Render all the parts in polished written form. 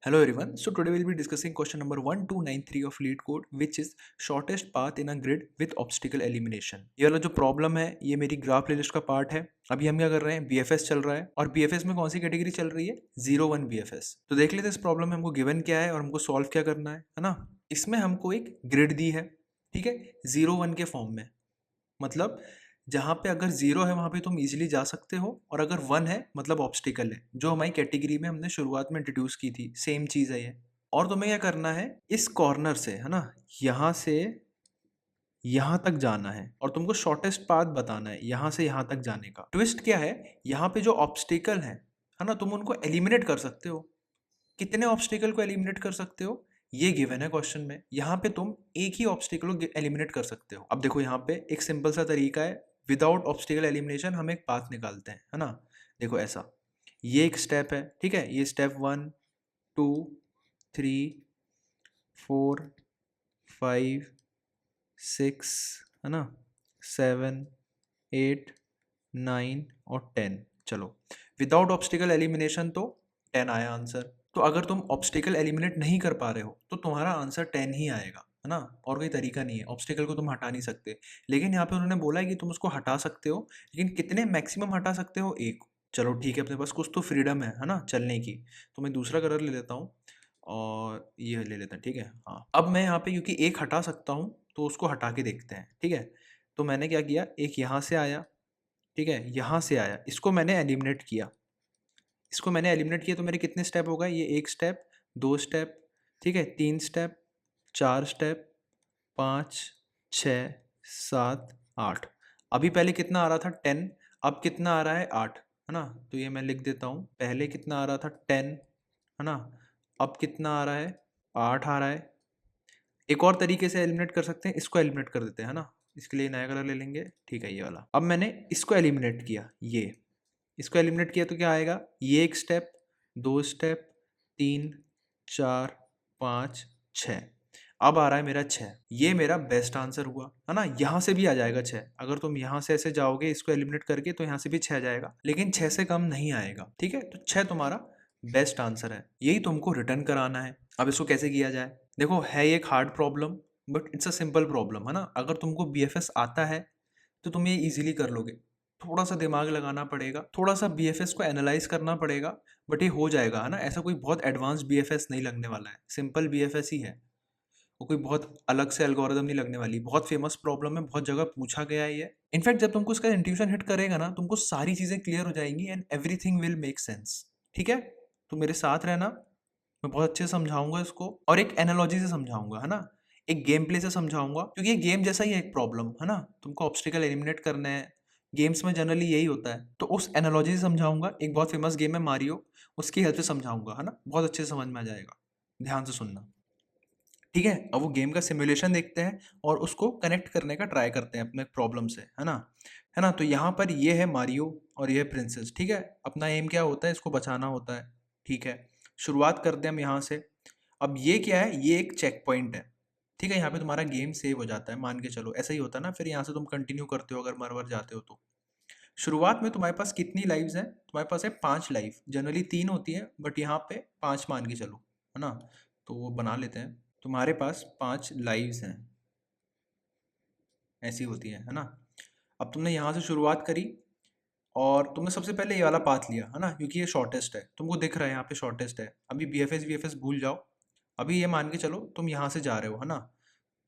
Hello everyone. So today we'll be discussing question number 1293 of LEED code, which is shortest path in a grid with obstacle elimination. ये वाला जो problem है ये मेरी graph playlist का part है. अभी हम क्या कर रहे हैं, BFS चल रहा है और BFS में कौन सी कैटेगरी चल रही है, 01 BFS. तो देख लेते हैं इस प्रॉब्लम में हमको गिवन क्या है और हमको सॉल्व क्या करना है ना. इसमें हमको एक ग्रिड दी है, ठीक है, 01 के फॉर्म में. मतलब जहाँ पे अगर 0 है वहाँ पे तुम इजीली जा सकते हो और अगर 1 है मतलब ऑब्स्टिकल है, जो हमारी कैटेगरी में हमने शुरुआत में इंट्रोड्यूस की थी. सेम चीज़ है ये. और तुम्हें क्या करना है, इस कॉर्नर से है ना, यहाँ से यहाँ तक जाना है और तुमको शॉर्टेस्ट पाथ बताना है यहाँ से यहाँ तक जाने का. ट्विस्ट क्या है, यहाँ पे जो ऑब्स्टिकल है ना, तुम उनको एलिमिनेट कर सकते हो. कितने ऑब्स्टिकल को एलिमिनेट कर सकते हो, ये गिवन है क्वेश्चन में. यहाँ पे तुम एक ही ऑब्स्टिकल को एलिमिनेट कर सकते हो. अब देखो यहाँ पे एक सिंपल सा तरीका है, विदाउट ऑब्स्टिकल एलिमिनेशन हम एक पाथ निकालते हैं, है ना. देखो ऐसा, ये एक स्टेप है, ठीक है. ये स्टेप 1 2 3 4 5 6 है ना, 7 8 9 और 10. चलो, विदाउट ऑब्स्टिकल एलिमिनेशन तो 10 आया आंसर. तो अगर तुम ऑब्स्टिकल एलिमिनेट नहीं कर पा रहे हो तो तुम्हारा आंसर 10 ही आएगा, है ना. और कोई तरीका नहीं है, ऑब्स्टिकल को तुम हटा नहीं सकते. लेकिन यहाँ पे उन्होंने बोला है कि तुम उसको हटा सकते हो, लेकिन कितने मैक्सिमम हटा सकते हो, एक. चलो ठीक है, अपने पास कुछ तो फ्रीडम है ना चलने की. तो मैं दूसरा कलर ले लेता हूँ और ये ले लेते हैं, ठीक है. हाँ, अब मैं यहाँ पे क्योंकि एक हटा सकता हूँ तो उसको हटा के देखते हैं, ठीक है. तो मैंने क्या किया, एक यहाँ से आया, ठीक है, यहाँ से आया, इसको मैंने एलिमिनेट किया. इसको मैंने एलिमिनेट किया तो मेरे कितने स्टेप हो गए, ये एक स्टेप, दो स्टेप, ठीक है, तीन स्टेप, चार स्टेप, 5 6 7 8. अभी पहले कितना आ रहा था, 10. अब कितना आ रहा है, 8, है ना. तो ये मैं लिख देता हूँ, पहले कितना आ रहा था, 10, है ना. अब कितना आ रहा है, 8 आ रहा है. एक और तरीके से एलिमिनेट कर सकते हैं, इसको एलिमिनेट कर देते हैं, है ना. इसके लिए नया कलर ले लेंगे, ठीक है, ये वाला. अब मैंने इसको एलिमिनेट किया, ये इसको एलिमिनेट किया तो क्या आएगा, ये एक स्टेप, दो स्टेप, 3 4 5 6. अब आ रहा है मेरा 6. ये मेरा बेस्ट आंसर हुआ, है ना. यहाँ से भी आ जाएगा 6. अगर तुम यहाँ से ऐसे जाओगे इसको एलिमिनेट करके तो यहाँ से भी 6 जाएगा, लेकिन 6 से कम नहीं आएगा, ठीक है. तो 6 तुम्हारा बेस्ट आंसर है. यही तुमको रिटर्न कराना है. अब इसको कैसे किया जाए, देखो है ये एक hard problem, but it's a simple problem, है ना. अगर तुमको BFS आता है तो तुम ये इजीली कर लोगे. थोड़ा सा दिमाग लगाना पड़ेगा, थोड़ा सा BFS को एनालाइज करना पड़ेगा, बट ये हो जाएगा, है ना. ऐसा कोई बहुत एडवांस BFS नहीं लगने वाला है, सिंपल BFS ही है. वो कोई बहुत अलग से एल्गोरिदम नहीं लगने वाली. बहुत फेमस प्रॉब्लम है, बहुत जगह पूछा गया है ये. इनफैक्ट जब तुमको इसका इंट्यूशन हिट करेगा ना, तुमको सारी चीज़ें क्लियर हो जाएंगी and everything will make sense, ठीक है. तो मेरे साथ रहना, मैं बहुत अच्छे से समझाऊंगा इसको और एक एनालॉजी से समझाऊंगा, है ना. एक गेम प्ले से समझाऊंगा, क्योंकि ये गेम जैसा ही है एक प्रॉब्लम, है ना. तुमको ऑब्स्टिकल एलिमिनेट करना है, गेम्स में जनरली यही होता है. तो उस एनालॉजी से समझाऊंगा. एक बहुत फेमस गेम है मारियो, उसकी हेल्प से समझाऊंगा, है ना. बहुत अच्छे से समझ में आ जाएगा, ध्यान से सुनना, ठीक है. अब वो गेम का सिमुलेशन देखते हैं और उसको कनेक्ट करने का ट्राई करते हैं अपने प्रॉब्लम से, है ना. है ना. तो यहाँ पर ये है मारियो और ये है प्रिंसेस, ठीक है. अपना एम क्या होता है, इसको बचाना होता है, ठीक है. शुरुआत करते हैं हम यहाँ से. अब ये क्या है, ये एक चेक पॉइंट है, ठीक है. यहाँ पे तुम्हारा गेम सेव हो जाता है, मान के चलो ऐसा ही होता है ना. फिर यहाँ से तुम कंटिन्यू करते हो अगर मर जाते हो तो. शुरुआत में तुम्हारे पास कितनी लाइव्स हैं, तुम्हारे पास है 5 लाइव. जनरली 3 होती है, बट यहाँ पे 5 मान के चलो, है ना. तो वो बना लेते हैं. तुम्हारे पास 5 लाइव्स हैं, ऐसी होती है ना. अब तुमने यहाँ से शुरुआत करी और तुमने सबसे पहले ये वाला पाथ लिया, है ना, क्योंकि ये शॉर्टेस्ट है. तुमको दिख रहा है यहाँ पे शॉर्टेस्ट है. अभी BFS भूल जाओ. अभी ये मान के चलो तुम यहाँ से जा रहे हो, है ना.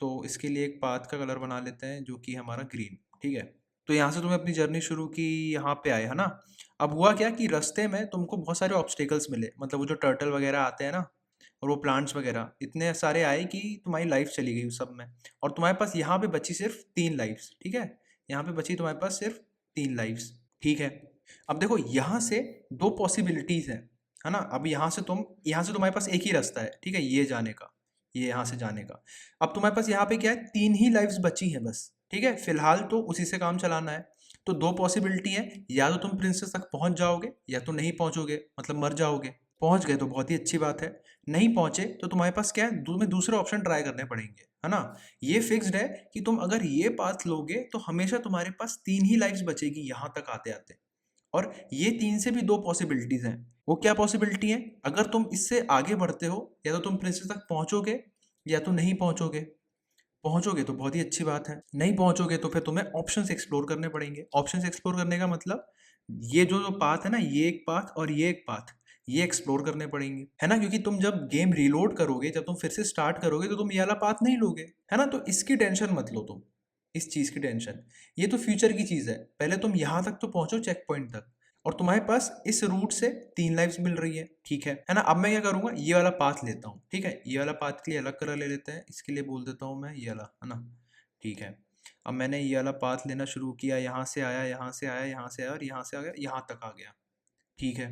तो इसके लिए एक पाथ का कलर बना लेते हैं जो कि हमारा ग्रीन, ठीक है. तो यहाँ से तुमने अपनी जर्नी शुरू की, यहाँ पे आए, है ना. अब हुआ क्या कि रास्ते में तुमको बहुत सारे ऑब्स्टेकल्स मिले, मतलब वो जो टर्टल वगैरह आते हैं ना, और वो प्लांट्स वगैरह इतने सारे आए कि तुम्हारी लाइफ चली गई उस सब में. और तुम्हारे पास यहाँ पे बची सिर्फ 3 लाइफ्स, ठीक है. यहाँ पे बची तुम्हारे पास सिर्फ 3 लाइफ्स, ठीक है. अब देखो यहाँ से 2 पॉसिबिलिटीज है ना. अब यहाँ से तुम्हारे पास एक ही रास्ता है, ठीक है, ये जाने का, ये यहाँ से जाने का. अब तुम्हारे पास यहाँ पे क्या है, 3 ही लाइफ्स बची हैं बस, ठीक है. फिलहाल तो उसी से काम चलाना है. तो 2 पॉसिबिलिटी है, या तो तुम प्रिंसेस तक पहुंच जाओगे या तो नहीं पहुंचोगे, मतलब मर जाओगे. पहुंच गए तो बहुत ही अच्छी बात है, नहीं पहुंचे तो तुम्हारे पास क्या है, तुम्हें दूसरे ऑप्शन ट्राई करने पड़ेंगे, है ना. ये फिक्स्ड है कि तुम अगर ये पाथ लोगे तो हमेशा तुम्हारे पास 3 ही लाइफ्स बचेगी यहाँ तक आते आते. और ये 3 से भी 2 पॉसिबिलिटीज हैं। वो क्या पॉसिबिलिटी है? अगर तुम इससे आगे बढ़ते हो या तो तुम प्रिंसेस तक पहुंचोगे या तो नहीं पहुंचोगे। पहुंचोगे तो बहुत ही अच्छी बात है, नहीं पहुंचोगे तो फिर तुम्हें ऑप्शंस एक्सप्लोर करने पड़ेंगे। ऑप्शंस एक्सप्लोर करने का मतलब ये जो पाथ है ना, ये एक पाथ और ये एक पाथ, ये एक्सप्लोर करने पड़ेंगे, है ना। क्योंकि तुम जब गेम रीलोड करोगे, जब तुम फिर से स्टार्ट करोगे तो तुम ये वाला पाथ नहीं लोगे, है ना। तो इसकी टेंशन मत लो तुम, इस चीज की टेंशन। ये तो फ्यूचर की चीज है, पहले तुम यहाँ तक तो पहुंचो, चेक पॉइंट तक। और तुम्हारे पास इस रूट से 3 लाइफ्स मिल रही है, ठीक है ना। अब मैं क्या करूंगा, ये वाला पाथ लेता हूँ, ठीक है। ये वाला पाथ के लिए अलग कलर ले लेते हैं, इसके लिए बोल देता हूँ मैं ये वाला, है ना, ठीक है। अब मैंने ये वाला पाथ लेना शुरू किया, यहाँ से आया, यहाँ से आया, यहाँ से आया और यहाँ से आ गया, यहाँ तक आ गया, ठीक है।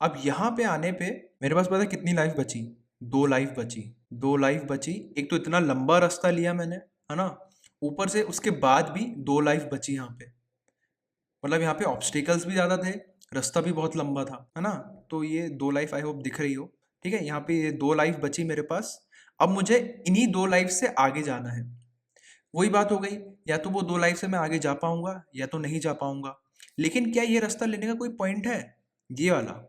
अब यहाँ पे आने पे मेरे पास पता है कितनी लाइफ बची? 2 लाइफ बची। 2 लाइफ बची। एक तो इतना लंबा रास्ता लिया मैंने, है ना, ऊपर से उसके बाद भी 2 लाइफ बची यहाँ पे। मतलब यहाँ पे ऑब्स्टिकल्स भी ज़्यादा थे, रास्ता भी बहुत लंबा था, है ना। तो ये 2 लाइफ आई होप दिख रही हो, ठीक है। यहाँ पे ये 2 लाइफ बची मेरे पास। अब मुझे इन्हीं 2 लाइफ से आगे जाना है। वही बात हो गई, या तो वो 2 लाइफ से मैं आगे जा पाऊंगा या तो नहीं जा पाऊंगा। लेकिन क्या ये रास्ता लेने का कोई पॉइंट है, ये वाला?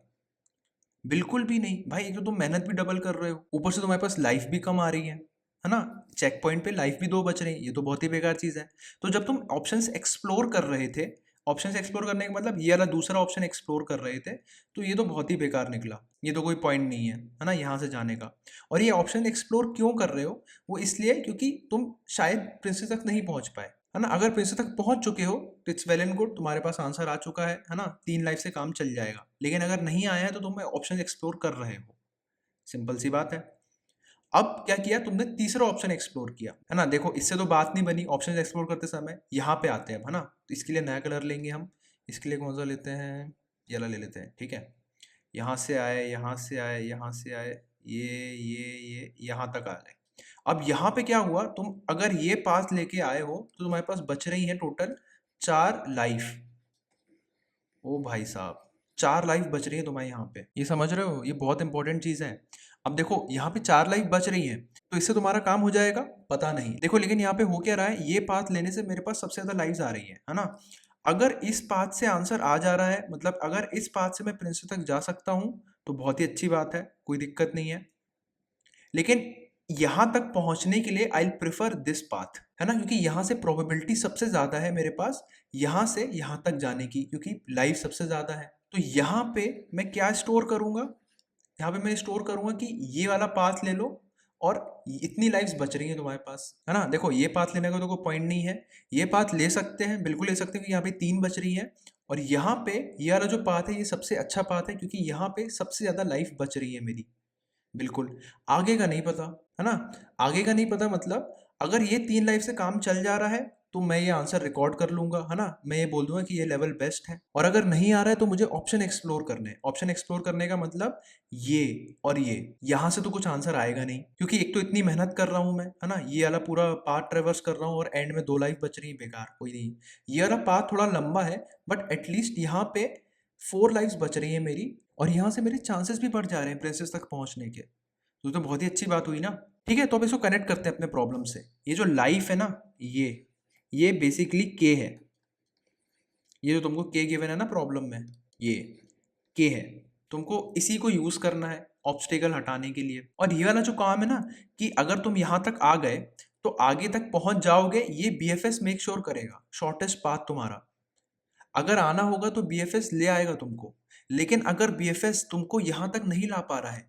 बिल्कुल भी नहीं भाई। एक तो तुम मेहनत भी डबल कर रहे हो, ऊपर से तुम्हारे पास लाइफ भी कम आ रही है ना। चेक पॉइंट पे लाइफ भी 2 बच रही है, ये तो बहुत ही बेकार चीज़ है। तो जब तुम ऑप्शंस एक्सप्लोर कर रहे थे, ऑप्शंस एक्सप्लोर करने का मतलब ये वाला दूसरा ऑप्शन एक्सप्लोर कर रहे थे, तो ये तो बहुत ही बेकार निकला। ये तो कोई पॉइंट नहीं है ना, यहाँ से जाने का। और ये ऑप्शन एक्सप्लोर क्यों कर रहे हो? वो इसलिए क्योंकि तुम शायद प्रिंसेस तक नहीं पहुंच पाए, है ना। अगर प्रिंसेस तक पहुंच चुके हो तो इट्स वेल एंड गुड, तुम्हारे पास आंसर आ चुका है ना, 3 लाइफ से काम चल जाएगा। लेकिन अगर नहीं आया है तो तुम ऑप्शन एक्सप्लोर कर रहे हो, सिंपल सी बात है। अब क्या किया तुमने? तीसरा ऑप्शन एक्सप्लोर किया, है ना। देखो इससे तो बात नहीं बनी ऑप्शन एक्सप्लोर करते समय। यहाँ पे आते हैं अब, है ना। तो इसके लिए नया कलर लेंगे हम। इसके लिए कौन सा लेते हैं? ये वाला ले लेते हैं, ठीक है। यहाँ से आए, यहाँ से आए, यहाँ से आए, ये यहाँ तक आ गए। अब यहाँ पे क्या हुआ, तुम अगर ये पाथ लेके आए हो तो तुम्हारे पास बच रही है टोटल 4 लाइफ। ओ भाई साहब, 4 लाइफ बच रही है तुम्हारे यहाँ पे, ये समझ रहे हो? ये बहुत इंपॉर्टेंट चीज है। अब देखो यहाँ पे 4 लाइफ बच रही है, तो इससे तुम्हारा काम हो जाएगा? पता नहीं। देखो लेकिन यहाँ पे हो क्या रहा है, ये पाथ लेने से मेरे पास सबसे ज्यादा लाइफ आ रही है ना। अगर इस पाथ से आंसर आ जा रहा है, मतलब अगर इस पाथ से मैं प्रिंसेस तक जा सकता हूँ तो बहुत ही अच्छी बात है, कोई दिक्कत नहीं है। लेकिन यहाँ तक पहुंचने के लिए आई प्रिफर दिस पाथ, है ना। क्योंकि यहाँ से प्रोबेबिलिटी सबसे ज्यादा है मेरे पास यहाँ से यहाँ तक जाने की, क्योंकि लाइफ सबसे ज्यादा है। तो यहाँ पे मैं क्या स्टोर करूंगा? यहाँ पे मैं स्टोर करूंगा कि ये वाला पाथ ले लो और इतनी लाइफ्स बच रही है तुम्हारे पास, है ना। देखो ये पाथ लेने का तो कोई पॉइंट नहीं है, ये पाथ ले सकते हैं, बिल्कुल ले सकते हैं, कि यहाँ पे 3 बच रही है। और यहाँ पे ये वाला जो पाथ है ये सबसे अच्छा पाथ है, क्योंकि यहाँ पे सबसे ज्यादा लाइफ बच रही है मेरी। बिल्कुल। आगे का नहीं पता, है ना। आगे का नहीं पता मतलब अगर ये 3 लाइफ से काम चल जा रहा है तो मैं ये आंसर रिकॉर्ड कर लूंगा, है ना। मैं ये बोल दूंगा कि ये लेवल बेस्ट है। और अगर नहीं आ रहा है तो मुझे ऑप्शन एक्सप्लोर करने हैं। ऑप्शन एक्सप्लोर करने का मतलब ये और ये, यहाँ से तो कुछ आंसर आएगा नहीं, क्योंकि एक तो इतनी मेहनत कर रहा हूँ मैं, है ना। ये वाला पूरा पाथ ट्रेवर्स कर रहा हूँ और एंड में 2 लाइफ बच रही है, बेकार, कोई नहीं। ये वाला पाथ थोड़ा लंबा है, बट एटलीस्ट यहाँ पे 4 लाइफ्स बच रही है मेरी, और यहाँ से मेरे चांसेस भी बढ़ जा रहे हैं प्रिंसेस तक पहुंचने के। तो बहुत ही अच्छी बात हुई ना। ठीक है, तो अब इसको कनेक्ट करते हैं अपने प्रॉब्लम से। ये जो लाइफ है ना, ये बेसिकली के है। ये जो तुमको के गिवन है ना प्रॉब्लम में, ये के है। तुमको इसी को यूज करना है ऑब्स्टेकल हटाने के लिए। और ये वाला जो काम है ना, कि अगर तुम यहाँ तक आ गए तो आगे तक पहुंच जाओगे, ये बीएफएस मेक श्योर करेगा, शॉर्टेस्ट पाथ तुम्हारा। अगर आना होगा तो बीएफएस ले आएगा तुमको। लेकिन अगर बीएफएस तुमको यहाँ तक नहीं ला पा रहा है,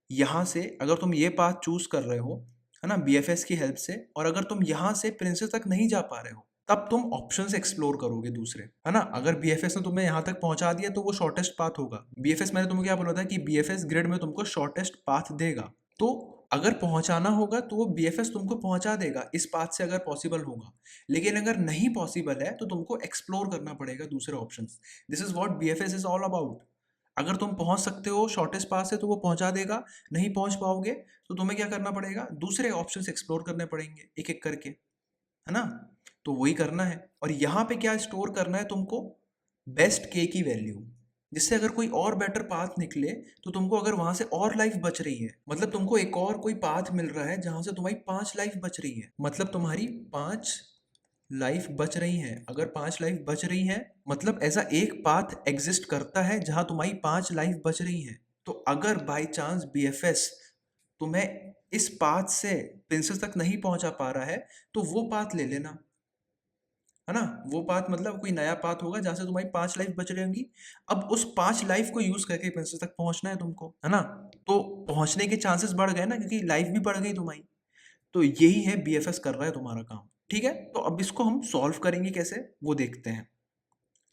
यहाँ से अगर तुम ये पाथ चूज कर रहे हो, है ना, बीएफएस की हेल्प से, और अगर तुम यहाँ से प्रिंसेस तक नहीं जा पा रहे हो, तब तुम ऑप्शंस एक्सप्लोर करोगे दूसरे, है ना। अगर बीएफएस ने तुम्हें यहाँ तक पहुंचा दिया तो वो शॉर्टेस्ट पाथ होगा। बीएफएस, मैंने तुम्हें क्या बोला था कि बीएफएस ग्रिड में तुमको शॉर्टेस्ट पाथ देगा। तो अगर पहुंचाना होगा तो वो बीएफएस तुमको पहुंचा देगा इस पाथ से, अगर पॉसिबल होगा। लेकिन अगर नहीं पॉसिबल है तो तुमको एक्सप्लोर करना पड़ेगा दूसरे options. This is what BFS is all about. अगर तुम पहुंच सकते हो शॉर्टेस्ट पाथ से तो वो पहुंचा देगा, नहीं पहुंच पाओगे तो तुम्हें क्या करना पड़ेगा? दूसरे ऑप्शंस एक्सप्लोर करने पड़ेंगे एक एक करके, है ना। तो वही करना है। और यहाँ पे क्या स्टोर करना है तुमको? बेस्ट के की वैल्यू, जिससे अगर कोई और बेटर पाथ निकले तो तुमको, अगर वहां से और लाइफ बच रही है, मतलब तुमको एक और कोई पाथ मिल रहा है जहां से तुम्हारी 5 लाइफ बच रही है, मतलब तुम्हारी 5 लाइफ बच रही हैं, अगर 5 लाइफ बच रही हैं मतलब ऐसा एक पाथ एग्जिस्ट करता है जहां तुम्हारी 5 लाइफ बच रही हैं। तो अगर बाय चांस बीएफएस तुम्हें इस पाथ से प्रिंसेस तक नहीं पहुंचा पा रहा है तो वो पाथ ले लेना, है ना। वो पाथ मतलब कोई नया पाथ होगा जहां से तुम्हारी 5 लाइफ बच रही होंगी। अब उस 5 लाइफ को यूज करके प्रिंसेस तक पहुंचना है तुमको, है ना। तो पहुंचने के चांसेस बढ़ गए ना, क्योंकि लाइफ भी बढ़ गई तुम्हारी। तो यही है बीएफएस कर रहा है तुम्हारा काम, ठीक है। तो अब इसको हम सॉल्व करेंगे कैसे वो देखते हैं।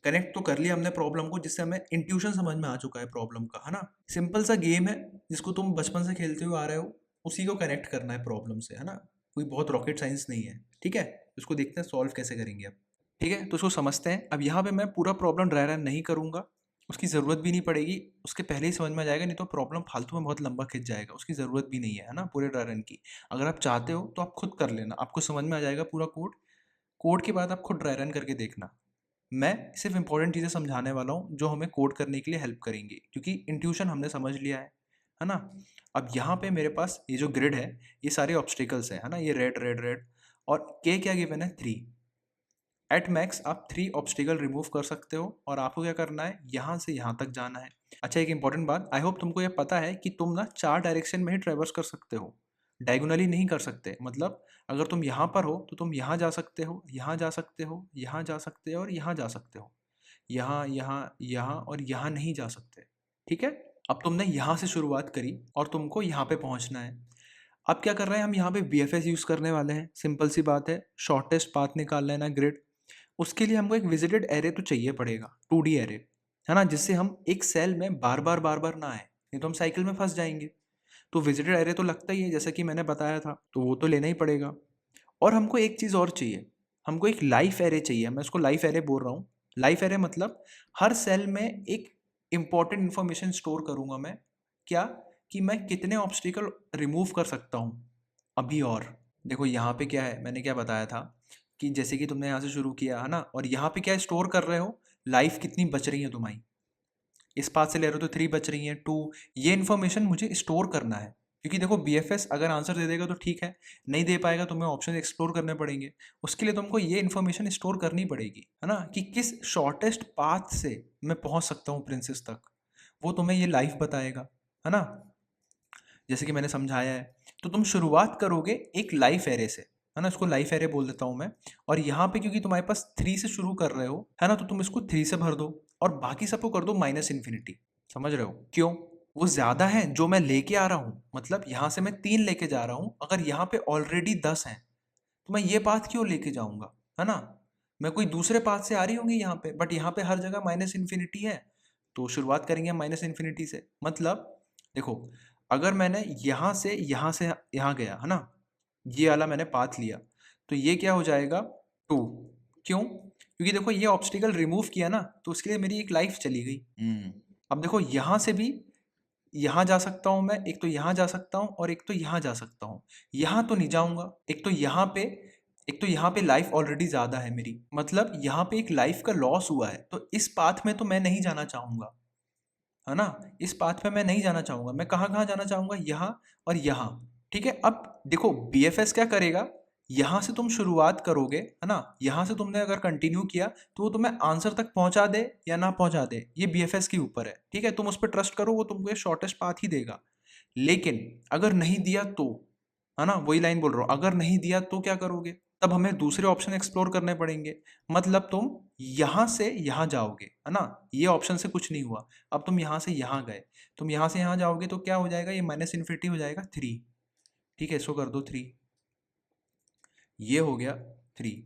कनेक्ट तो कर लिया हमने प्रॉब्लम को, जिससे हमें इंट्यूशन समझ में आ चुका है प्रॉब्लम का, है ना। सिंपल सा गेम है जिसको तुम बचपन से खेलते हुए आ रहे हो, उसी को कनेक्ट करना है प्रॉब्लम से, है ना। कोई बहुत रॉकेट साइंस नहीं है, ठीक है। इसको देखते हैं सॉल्व कैसे करेंगे अब, ठीक है। तो उसको समझते हैं। अब यहाँ पे मैं पूरा प्रॉब्लम ड्राई रन नहीं करूंगा, उसकी ज़रूरत भी नहीं पड़ेगी। उसके पहले ही समझ में आ जाएगा, नहीं तो प्रॉब्लम फालतू में बहुत लंबा खिंच जाएगा, उसकी ज़रूरत भी नहीं है ना पूरे ड्राई रन की। अगर आप चाहते हो तो आप खुद कर लेना, आपको समझ में आ जाएगा पूरा कोड। कोड के बाद आप खुद ड्राई रन करके देखना। मैं सिर्फ इंपॉर्टेंट चीज़ें समझाने वाला हूँ जो हमें कोड करने के लिए हेल्प करेंगी, क्योंकि इंट्यूशन हमने समझ लिया है ना। अब यहाँ पे मेरे पास ये जो ग्रिड है, ये सारे ऑब्स्टिकल्स है ना। ये रेड रेड रेड, और के क्या गिवन है 3। एट मैक्स आप 3 ऑब्स्टिकल रिमूव कर सकते हो, और आपको क्या करना है, यहाँ से यहाँ तक जाना है। अच्छा, एक इंपॉर्टेंट बात, आई होप तुमको ये पता है कि तुम ना 4 डायरेक्शन में ही ट्रेवर्स कर सकते हो, डायगोनली नहीं कर सकते। मतलब अगर तुम यहाँ पर हो तो तुम यहाँ जा सकते हो, यहाँ जा सकते हो, यहाँ जा सकते हो और यहाँ जा सकते हो। यहाँ यहाँ यहाँ और यहाँ नहीं जा सकते, ठीक है। अब तुमने यहाँ से शुरुआत करी और तुमको यहाँ पे पहुँचना है। अब क्या कर रहे हैं, हम यहाँ पे BFS यूज़ करने वाले हैं। सिंपल सी बात है, शॉर्टेस्ट पाथ निकालना है ना ग्रिड। उसके लिए हमको एक विजिटेड एरे तो चाहिए पड़ेगा, 2D एरे, है ना, जिससे हम एक सेल में बार बार ना आए, नहीं तो हम साइकिल में फंस जाएंगे। तो विजिटेड एरे तो लगता ही है, जैसा कि मैंने बताया था, तो वो तो लेना ही पड़ेगा। और हमको एक चीज़ और चाहिए, हमको एक लाइफ एरे चाहिए। मैं उसको लाइफ एरे बोल रहा हूँ। लाइफ एरे मतलब हर सेल में एक इंपॉर्टेंट इंफॉर्मेशन स्टोर करूंगा मैं। क्या, कि मैं कितने ऑब्स्टिकल रिमूव कर सकता हूँ अभी। और देखो यहाँ पे क्या है, मैंने क्या बताया था कि जैसे कि तुमने यहाँ से शुरू किया है ना, और यहाँ पे क्या स्टोर कर रहे हो, लाइफ कितनी बच रही है तुम्हारी। इस पाथ से ले रहे हो तो 3 बच रही हैं, 2। ये इन्फॉर्मेशन मुझे स्टोर करना है, क्योंकि देखो BFS अगर आंसर दे देगा तो ठीक है, नहीं दे पाएगा तो तुम्हें ऑप्शन एक्सप्लोर करने पड़ेंगे। उसके लिए तुमको ये इन्फॉर्मेशन स्टोर करनी पड़ेगी, है ना, कि किस शॉर्टेस्ट पाथ से मैं पहुंच सकता हूँ प्रिंसेस तक। वो तुम्हें ये लाइफ बताएगा, है ना, जैसे कि मैंने समझाया है। तो तुम शुरुआत करोगे एक लाइफ एरे से, है ना, इसको लाइफ एरे बोल देता हूँ मैं। और यहाँ पे क्योंकि तुम्हारे पास 3 से शुरू कर रहे हो, है ना, तो तुम इसको 3 से भर दो, और बाकी सबको कर दो -इन्फिनिटी। समझ रहे हो क्यों? वो ज्यादा है जो मैं लेके आ रहा हूँ, मतलब यहाँ से मैं 3 लेके जा रहा हूँ, अगर यहाँ पे ऑलरेडी 10 है तो मैं ये पाथ क्यों लेके जाऊंगा, है ना। मैं कोई दूसरे पाथ से आ रही होंगी यहाँ पे, बट यहाँ पे हर जगह -इन्फिनिटी है। तो शुरुआत करेंगे -इन्फिनिटी से। मतलब देखो, अगर मैंने यहाँ से यहाँ गया, है ना, ये वाला मैंने पाथ लिया, तो ये क्या हो जाएगा, 2। क्यों? क्योंकि देखो ये ऑब्स्टिकल रिमूव किया ना, तो उसके लिए मेरी एक लाइफ चली गई। अब देखो यहाँ से भी यहाँ जा सकता हूँ मैं, एक तो यहाँ जा सकता हूँ और एक तो यहाँ जा सकता हूँ। यहाँ तो नहीं जाऊंगा, एक तो यहाँ पे लाइफ ऑलरेडी ज्यादा है मेरी, मतलब यहाँ पे एक लाइफ का लॉस हुआ है। तो इस पाथ में तो मैं नहीं जाना चाहूंगा, है ना। इस पाथ में मैं नहीं जाना चाहूंगा। मैं कहाँ कहाँ जाना चाहूंगा, यहाँ और यहाँ, ठीक है। अब देखो BFS क्या करेगा, यहाँ से तुम शुरुआत करोगे, है ना, यहाँ से तुमने अगर कंटिन्यू किया तो वो तुम्हें आंसर तक पहुंचा दे या ना पहुंचा दे, ये BFS के ऊपर है, ठीक है। तुम उस पर ट्रस्ट करो, वो तुमको ये शॉर्टेस्ट पाथ ही देगा। लेकिन अगर नहीं दिया तो, है ना, वही लाइन बोल रहा हूँ, अगर नहीं दिया तो क्या करोगे, तब हमें दूसरे ऑप्शन एक्सप्लोर करने पड़ेंगे। मतलब तुम यहाँ से यहाँ जाओगे, है ना, ये ऑप्शन से कुछ नहीं हुआ। अब तुम यहाँ से यहाँ गए, तुम यहाँ से यहाँ जाओगे तो क्या हो जाएगा, ये -इन्फिनिटी हो जाएगा 3, ठीक है। इसको कर दो 3, ये हो गया 3,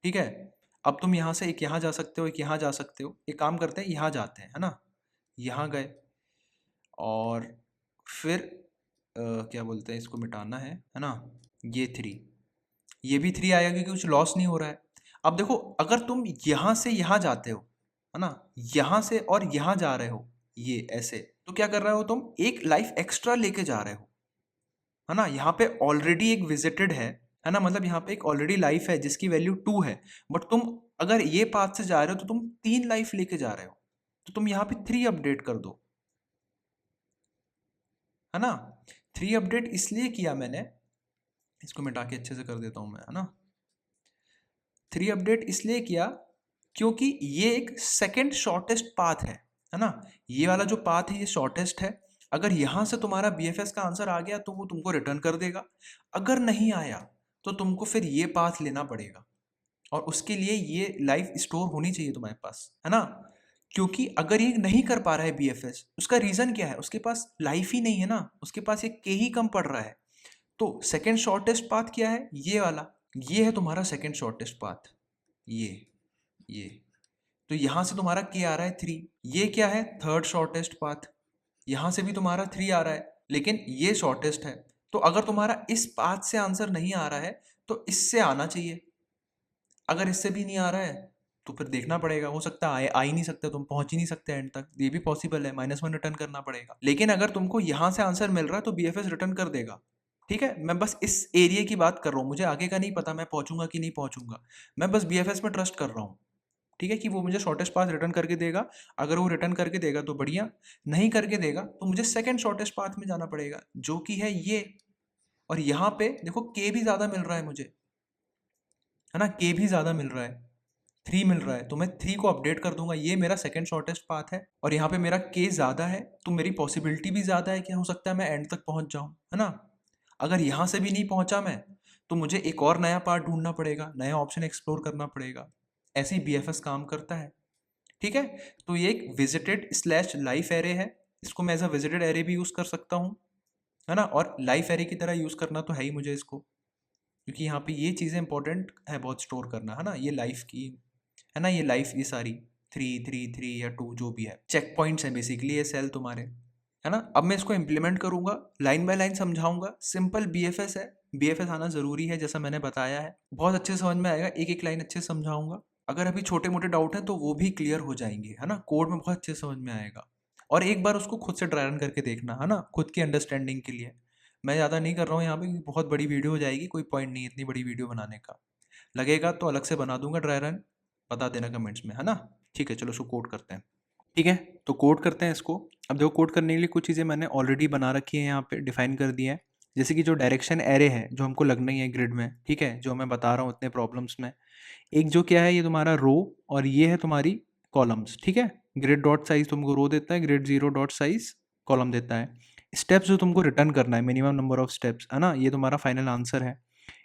ठीक है। अब तुम यहाँ से एक यहाँ जा सकते हो, एक यहाँ जा सकते हो। एक काम करते हैं, यहाँ जाते हैं, है ना, यहाँ गए, और फिर क्या बोलते हैं, इसको मिटाना है ना, ये 3, ये भी 3 आएगा क्योंकि कुछ लॉस नहीं हो रहा है। अब देखो, अगर तुम यहाँ से यहाँ जाते हो, है ना, यहाँ से और यहाँ जा रहे हो, ये ऐसे, तो क्या कर रहे हो तुम, एक लाइफ एक्स्ट्रा लेके जा रहे हो, है ना। यहाँ पे ऑलरेडी एक विजिटेड है ना, मतलब यहाँ पे एक ऑलरेडी लाइफ है जिसकी वैल्यू 2 है। बट तुम अगर ये पाथ से जा रहे हो तो तुम 3 लाइफ लेके जा रहे हो, तो तुम यहाँ पे 3 अपडेट कर दो, है ना। 3 अपडेट इसलिए किया मैंने, इसको मिटा के अच्छे से कर देता हूँ मैं, है ना। 3 अपडेट इसलिए किया क्योंकि ये एक सेकंड शॉर्टेस्ट पाथ है ना। ये वाला जो पाथ है ये शॉर्टेस्ट है। अगर यहाँ से तुम्हारा BFS का आंसर आ गया तो वो तुमको रिटर्न कर देगा, अगर नहीं आया तो तुमको फिर ये पाथ लेना पड़ेगा, और उसके लिए ये लाइफ स्टोर होनी चाहिए तुम्हारे पास, है ना। क्योंकि अगर ये नहीं कर पा रहा है BFS, उसका रीजन क्या है, उसके पास लाइफ ही नहीं है ना, उसके पास एक के ही कम पड़ रहा है। तो सेकंड शॉर्टेस्ट पाथ क्या है, ये वाला, ये है तुम्हारा सेकंड शॉर्टेस्ट पाथ, ये तो यहां से तुम्हारा के आ रहा है 3। ये क्या है, थर्ड शॉर्टेस्ट पाथ, यहां से भी तुम्हारा 3 आ रहा है, लेकिन ये शॉर्टेस्ट है। तो अगर तुम्हारा इस पाथ से आंसर नहीं आ रहा है तो इससे आना चाहिए। अगर इससे भी नहीं आ रहा है तो फिर देखना पड़ेगा, हो सकता है आ ही नहीं सकते, तुम पहुंच ही नहीं सकते एंड तक, ये भी पॉसिबल है, -1 रिटर्न करना पड़ेगा। लेकिन अगर तुमको यहाँ से आंसर मिल रहा है तो BFS रिटर्न कर देगा। ठीक है, मैं बस इस एरिया की बात कर रहा हूँ, मुझे आगे का नहीं पता मैं पहुंचूंगा कि नहीं पहुंचूंगा, मैं बस BFS में ट्रस्ट कर रहा हूँ। ठीक है, कि वो मुझे शॉर्टेस्ट पाथ रिटर्न करके देगा। अगर वो रिटर्न करके देगा तो बढ़िया, नहीं करके देगा तो मुझे सेकंड शॉर्टेस्ट पाथ में जाना पड़ेगा, जो कि है ये। और यहाँ पे देखो के भी ज्यादा मिल रहा है मुझे, है ना, के भी ज्यादा मिल रहा है, 3 मिल रहा है, तो मैं 3 को अपडेट कर दूंगा, ये मेरा सेकंड शॉर्टेस्ट पाथ है। और यहाँ पे मेरा के ज्यादा है तो मेरी पॉसिबिलिटी भी ज्यादा है कि हो सकता है मैं एंड तक पहुंच जाऊं, है ना। अगर यहाँ से भी नहीं पहुंचा मैं तो मुझे एक और नया पार्ट ढूंढना पड़ेगा, नया ऑप्शन एक्सप्लोर करना पड़ेगा। ऐसे ही BFS काम करता है। ठीक है, तो ये एक विजिटेड स्लैश लाइफ एरे है, इसको मैं एज अ विजिटेड एरे भी यूज कर सकता हूँ, है ना, और लाइफ एरे की तरह यूज करना तो है ही मुझे इसको, क्योंकि यहाँ पे ये चीज़ें इंपॉर्टेंट है बहुत स्टोर करना, है ना, ये लाइफ की, है ना, ये लाइफ, ये सारी 3 या 2 जो भी है चेक पॉइंट्स हैं बेसिकली ये सेल तुम्हारे, है ना। अब मैं इसको इम्प्लीमेंट करूंगा, लाइन बाय लाइन समझाऊंगा, सिंपल BFS है, BFS आना जरूरी है जैसा मैंने बताया है, बहुत अच्छे से समझ में आएगा, एक एक लाइन अच्छे से समझाऊंगा। अगर अभी छोटे मोटे डाउट हैं तो वो भी क्लियर हो जाएंगे, है ना, कोड में बहुत अच्छे से समझ में आएगा। और एक बार उसको खुद से ड्राई रन करके देखना, है ना, खुद की अंडरस्टैंडिंग के लिए। मैं ज़्यादा नहीं कर रहा हूँ यहाँ पे क्योंकि बहुत बड़ी वीडियो हो जाएगी, कोई पॉइंट नहीं है इतनी बड़ी वीडियो बनाने का, लगेगा तो अलग से बना दूंगा ड्राई रन, बता देना कमेंट्स में, है ना। ठीक है, चलो इसको कोड करते हैं। ठीक है, तो कोड करते हैं इसको। अब देखो, कोड करने के लिए कुछ चीज़ें मैंने ऑलरेडी बना रखी है, यहाँ पे डिफाइन कर दी है, जैसे कि जो डायरेक्शन एरे है जो हमको लगना ही है ग्रिड में, ठीक है, जो मैं बता रहा हूँ इतने प्रॉब्लम्स में, एक जो क्या है ये तुम्हारा रो और ये है तुम्हारी कॉलम्स। ठीक है, ग्रिड डॉट साइज तुमको रो देता है, ग्रिड 0 डॉट साइज कॉलम देता है। स्टेप्स जो तुमको रिटर्न करना है, मिनिमम नंबर ऑफ स्टेप्स, है ना, ये तुम्हारा फाइनल आंसर है।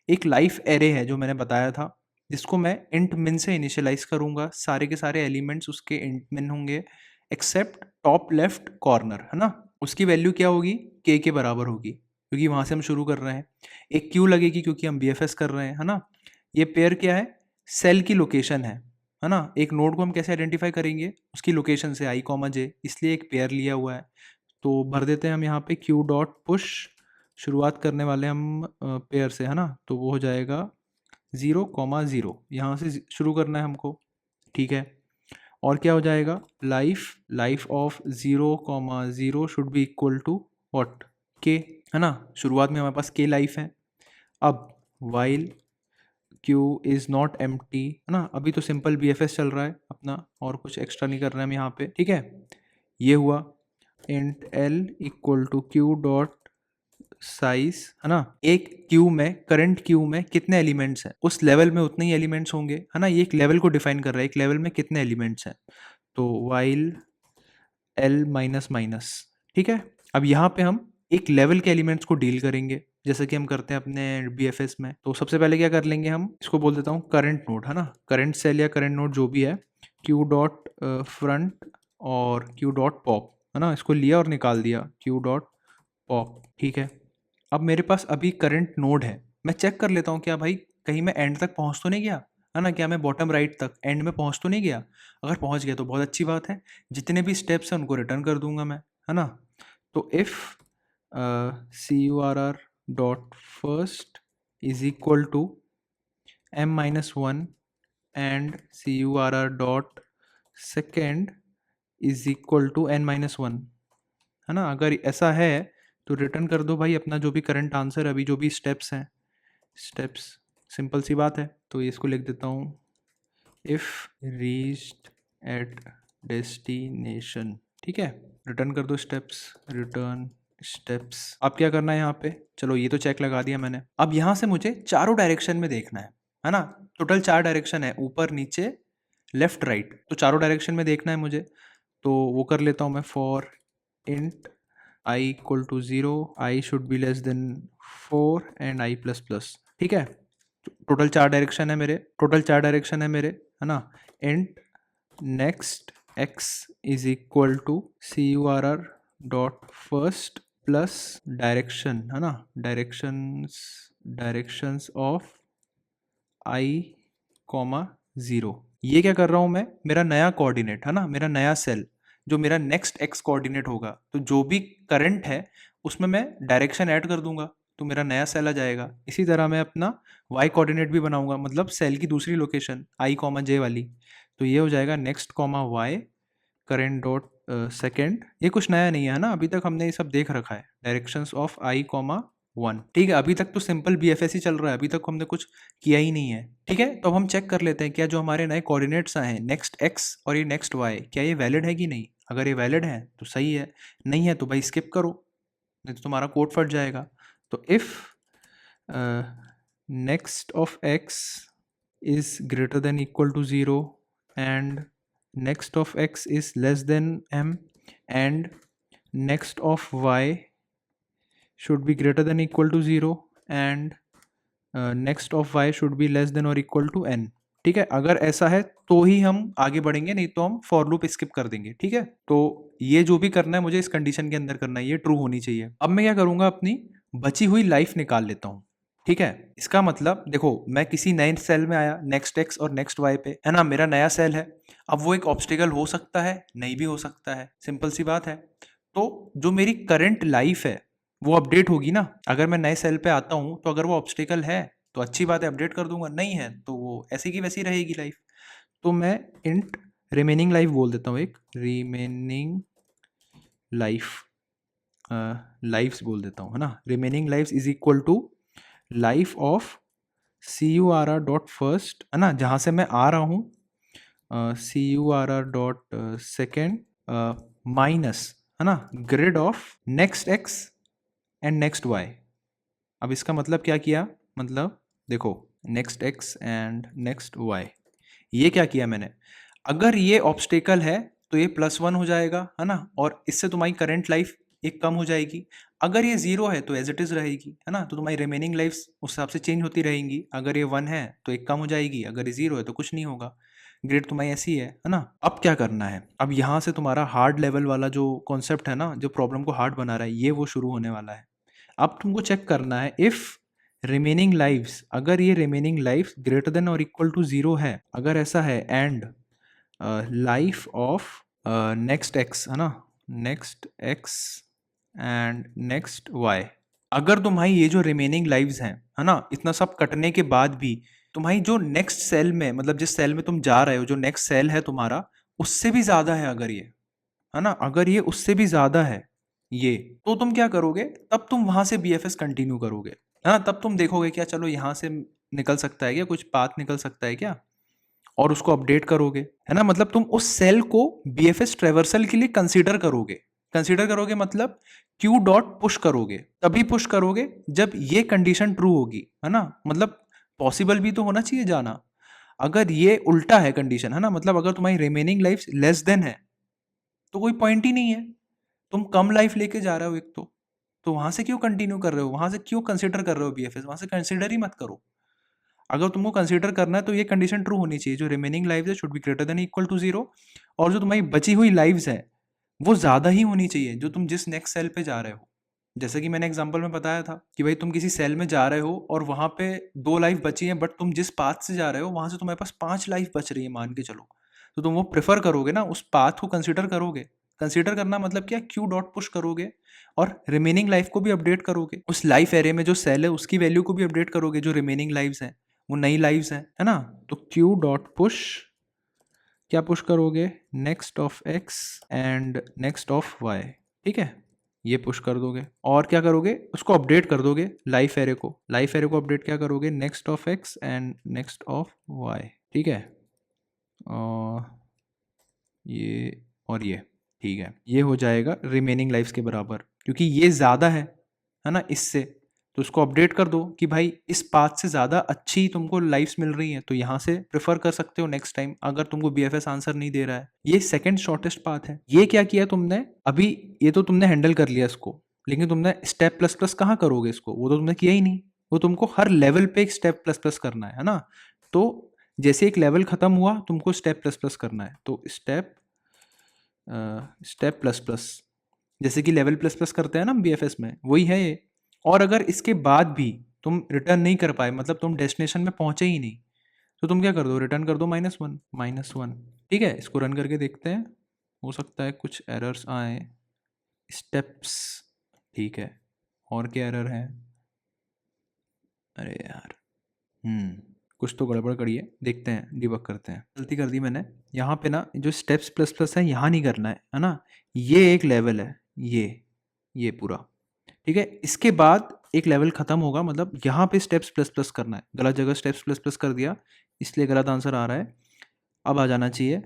एक लाइफ एरे है जो मैंने बताया था, जिसको मैं इंट मिन से इनिशियलाइज करूंगा, सारे के सारे एलिमेंट्स उसके इंट मिन होंगे एक्सेप्ट टॉप लेफ्ट कॉर्नर, है ना। उसकी वैल्यू क्या होगी, के बराबर होगी, क्योंकि वहां से हम शुरू कर रहे हैं। एक क्यू लगेगी क्योंकि हम BFS कर रहे हैं, है ना। ये पेयर क्या है, सेल की लोकेशन है ना। एक नोड को हम कैसे आइडेंटिफाई करेंगे, उसकी लोकेशन से i, j, इसलिए एक पेयर लिया हुआ है। तो भर देते हैं हम यहाँ पे क्यू डॉट पुश, शुरुआत करने वाले हम पेयर से, है ना, तो वो हो जाएगा 0, 0, यहाँ से शुरू करना है हमको। ठीक है, और क्या हो जाएगा, life of 0, 0 should be equal to what, K, है ना। शुरुआत में हमारे पास के लाइफ है। अब while Q is not empty, है ना, अभी तो सिंपल BFS चल रहा है अपना, और कुछ एक्स्ट्रा नहीं कर रहे हैं हम यहाँ पे। ठीक है, ये हुआ int l equal to q dot size, है ना। एक क्यू में, करंट क्यू में कितने एलिमेंट्स हैं, उस लेवल में उतने ही एलिमेंट्स होंगे, है ना। ये एक लेवल को डिफाइन कर रहा है, एक लेवल में कितने एलिमेंट्स हैं, तो वाइल l माइनस माइनस। ठीक है, अब यहाँ पे हम एक लेवल के एलिमेंट्स को डील करेंगे जैसे कि हम करते हैं अपने BFS में। तो सबसे पहले क्या कर लेंगे, हम इसको बोल देता हूँ करंट नोड, है ना, करंट सेल या करंट नोड जो भी है, क्यू डॉट फ्रंट और क्यू डॉट पॉप, है ना, इसको लिया और निकाल दिया क्यू डॉट पॉप। ठीक है, अब मेरे पास अभी करंट नोड है, मैं चेक कर लेता हूँ क्या भाई कहीं मैं एंड तक पहुँच तो नहीं गया, है ना, क्या मैं बॉटम राइट तक एंड में पहुँच तो नहीं गया। अगर पहुँच गया तो बहुत अच्छी बात है, जितने भी स्टेप्स हैं उनको रिटर्न कर दूंगा मैं, है ना। तो if curr dot first is equal to m-1 and curr dot second is equal to n-1, है ना। अगर ऐसा है तो रिटर्न कर दो भाई अपना जो भी करंट आंसर, अभी जो भी स्टेप्स हैं, स्टेप्स सिंपल सी बात है। तो ये इसको लिख देता हूँ, इफ रीच्ड एट डेस्टिनेशन। ठीक है, रिटर्न कर दो स्टेप्स, रिटर्न स्टेप्स। अब क्या करना है यहाँ पे, चलो ये तो चेक लगा दिया मैंने। अब यहाँ से मुझे चारों डायरेक्शन में देखना है, है ना। टोटल 4 डायरेक्शन है, ऊपर नीचे लेफ्ट राइट, तो चारों डायरेक्शन में देखना है मुझे। तो वो कर लेता हूँ मैं, for int i equal to 0, i should be less than 4 and i plus plus. ठीक है, टोटल 4 डायरेक्शन है मेरे, है ना। Int next x is equal to curr dot first plus direction, है ना, डायरेक्शंस ऑफ i कॉमा 0। ये क्या कर रहा हूँ मैं, मेरा नया कोऑर्डिनेट है ना, मेरा नया सेल जो मेरा नेक्स्ट x कोऑर्डिनेट होगा, तो जो भी करंट है उसमें मैं डायरेक्शन ऐड कर दूंगा तो मेरा नया सेल आ जाएगा। इसी तरह मैं अपना y कोऑर्डिनेट भी बनाऊंगा, मतलब सेल की दूसरी लोकेशन i कॉमा j वाली। तो ये हो जाएगा next comma y current dot second. ये कुछ नया नहीं है ना, अभी तक हमने ये सब देख रखा है, डायरेक्शंस ऑफ i कॉमा 1। ठीक है, अभी तक तो सिंपल BFS ही चल रहा है, अभी तक हमने कुछ किया ही नहीं है। ठीक है, तो अब हम चेक कर लेते हैं क्या जो हमारे नए कोऑर्डिनेट्स आए हैं, नेक्स्ट x और ये नेक्स्ट y, क्या ये वैलिड है कि नहीं। अगर ये वैलिड है तो सही है, नहीं है तो भाई स्किप करो, नहीं तो तुम्हारा कोड फट जाएगा। तो if next of x is greater than equal to 0 and next of x is less than m and next of y should be greater than equal to 0 and next of y should be less than or equal to n। ठीक है, अगर ऐसा है तो ही हम आगे बढ़ेंगे, नहीं तो हम फॉर लूप स्किप कर देंगे। ठीक है, तो ये जो भी करना है मुझे इस कंडीशन के अंदर करना है, ये ट्रू होनी चाहिए। अब मैं क्या करूंगा, अपनी बची हुई लाइफ निकाल लेता हूँ। ठीक है, इसका मतलब देखो, मैं किसी नए सेल में आया, नेक्स्ट एक्स और नेक्स्ट वाई पे, है ना, मेरा नया सेल है। अब वो एक ऑब्स्टिकल हो सकता है, नहीं भी हो सकता है, सिंपल सी बात है। तो जो मेरी करंट लाइफ है वो अपडेट होगी ना। अगर मैं नए सेल पे आता हूँ तो अगर वो ऑब्स्टिकल है तो अच्छी बात है, अपडेट कर दूंगा, नहीं है तो वो ऐसी की वैसी रहेगी लाइफ। तो मैं इंट रिमेनिंग लाइफ बोल देता हूँ, एक रिमेनिंग लाइफ लाइफ्स बोल देता हूँ, है ना। Remaining lifes is equal to life of curr dot first, है ना, जहाँ से मैं आ रहा हूँ, curr डॉट सेकेंड माइनस, है ना, grid of next x and next y। अब इसका मतलब क्या किया, मतलब देखो, next x and next y, ये क्या किया मैंने, अगर ये ऑब्स्टेकल है तो ये +1 हो जाएगा, है ना, और इससे तुम्हारी करंट लाइफ एक कम हो जाएगी। अगर ये 0 है तो एज इट इज रहेगी, है ना, तो तुम्हारी रिमेनिंग लाइफ उस हिसाब से चेंज होती रहेंगी। अगर ये 1 है तो एक कम हो जाएगी, अगर ये 0 है तो कुछ नहीं होगा, ग्रेड तुम्हारी ऐसी है ना। अब क्या करना है, अब यहाँ से तुम्हारा हार्ड लेवल वाला जो कॉन्सेप्ट है ना, जो प्रॉब्लम को हार्ड बना रहा है, ये वो शुरू होने वाला है। अब तुमको चेक करना है, इफ रिमेनिंग लाइफ्स, अगर ये रिमेनिंग लाइफ ग्रेटर देन और इक्वल टू 0 है, अगर ऐसा है, and life of next X, है ना, next X and next Y, अगर तुम्हारी ये जो रिमेनिंग लाइव्स हैं, है ना, इतना सब कटने के बाद भी तुम्हारी जो नेक्स्ट सेल में, मतलब जिस सेल में तुम जा रहे हो, जो नेक्स्ट सेल है तुम्हारा, उससे भी ज्यादा है, अगर ये, है ना, अगर ये उससे भी ज्यादा है ये, तो तुम क्या करोगे, तब तुम वहां से BFS कंटिन्यू करोगे, है ना। तब तुम देखोगे क्या, चलो यहाँ से निकल सकता है क्या, कुछ पाथ निकल सकता है क्या, और उसको अपडेट करोगे, है ना। मतलब तुम उस सेल को BFS ट्रेवर्सल के लिए कंसीडर करोगे, मतलब क्यू डॉट पुश करोगे, तभी पुश करोगे जब ये कंडीशन ट्रू होगी, है ना। मतलब पॉसिबल भी तो होना चाहिए जाना। अगर ये उल्टा है कंडीशन, है ना, मतलब अगर तुम्हारी रिमेनिंग लाइफ लेस देन है तो कोई पॉइंट ही नहीं है, तुम कम लाइफ लेके जा रहे हो एक, तो वहां से क्यों कंटिन्यू कर रहे हो, वहां से क्यों कंसीडर कर रहे हो BFS, वहां से कंसीडर ही मत करो। अगर तुमको कंसीडर करना है तो ये कंडीशन ट्रू होनी चाहिए, जो रिमेनिंग लाइव्स है should be greater than equal to 0, और जो तुम्हारी बची हुई लाइव्स है वो ज्यादा ही होनी चाहिए जो तुम जिस नेक्स्ट सेल पे जा रहे हो। जैसे कि मैंने एग्जांपल में बताया था कि भाई तुम किसी सेल में जा रहे हो और वहां पे 2 लाइफ बची है, बट तुम जिस पाथ से जा रहे हो वहां से तुम्हारे पास 5 लाइफ बच रही है, मान के चलो, तो तुम वो प्रेफर करोगे ना, उस पाथ को कंसिडर करोगे। कंसिडर करना मतलब क्या, क्यू डॉट पुश करोगे और रिमेनिंग लाइफ को भी अपडेट करोगे, उस लाइफ एरे में जो सेल है उसकी वैल्यू को भी अपडेट करोगे, जो रिमेनिंग लाइव्स हैं वो नई लाइव्स हैं, है ना। तो क्यू डॉट पुश, क्या पुश करोगे, next of X and next of Y. ठीक है, ये पुश कर दोगे, और क्या करोगे, उसको अपडेट कर दोगे, लाइफ एरे को, अपडेट क्या करोगे, next of X and next of Y. ठीक है, और ये ठीक है, ये हो जाएगा रिमेनिंग लाइफ्स के बराबर, क्योंकि ये ज़्यादा है ना इससे, तो इसको अपडेट कर दो कि भाई इस पाथ से ज़्यादा अच्छी तुमको लाइफ्स मिल रही हैं, तो यहाँ से प्रेफर कर सकते हो नेक्स्ट टाइम अगर तुमको BFS आंसर नहीं दे रहा है। ये सेकंड शॉर्टेस्ट पाथ है। ये क्या किया तुमने अभी, ये तो तुमने हैंडल कर लिया इसको, लेकिन तुमने स्टेप प्लस प्लस कहाँ करोगे इसको, वो तो तुमने किया ही नहीं। वो तुमको हर लेवल पे एक स्टेप प्लस प्लस करना है ना। तो जैसे एक लेवल खत्म हुआ तुमको स्टेप प्लस प्लस करना है, तो स्टेप प्लस प्लस, जैसे कि लेवल प्लस प्लस करते हैं ना BFS में, वही है ये। और अगर इसके बाद भी तुम रिटर्न नहीं कर पाए, मतलब तुम डेस्टिनेशन में पहुंचे ही नहीं, तो तुम क्या कर दो, रिटर्न कर दो -1। ठीक है, इसको रन करके देखते हैं, हो सकता है कुछ एरर्स आए। स्टेप्स, ठीक है, और क्या एरर है, अरे यार कुछ तो गड़बड़ करी है, देखते हैं, डिबग करते हैं। गलती कर दी मैंने यहाँ पे ना, जो स्टेप्स प्लस प्लस है यहाँ नहीं करना है ना, ये एक लेवल है, ये पूरा, ठीक है। इसके बाद एक लेवल खत्म होगा, मतलब यहाँ पे स्टेप्स प्लस प्लस करना है, गलत जगह स्टेप्स प्लस प्लस कर दिया, इसलिए गलत आंसर आ रहा है। अब आ जाना चाहिए,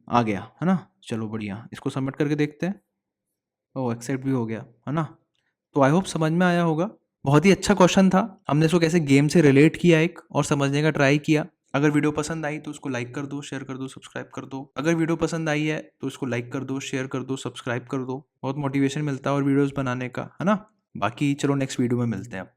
आ गया है ना, चलो बढ़िया, इसको सबमिट करके देखते हैं। ओ, एक्सेप्ट भी हो गया है ना। तो आई होप समझ में आया होगा। बहुत ही अच्छा क्वेश्चन था, हमने इसको कैसे गेम से रिलेट किया एक और समझने का ट्राई किया। अगर वीडियो पसंद आई तो उसको लाइक कर दो, शेयर कर दो, सब्सक्राइब कर दो। अगर वीडियो पसंद आई है तो उसको लाइक कर दो, शेयर कर दो, सब्सक्राइब कर दो, बहुत मोटिवेशन मिलता है और वीडियोस बनाने का, है ना। बाकी चलो नेक्स्ट वीडियो में मिलते हैं अब।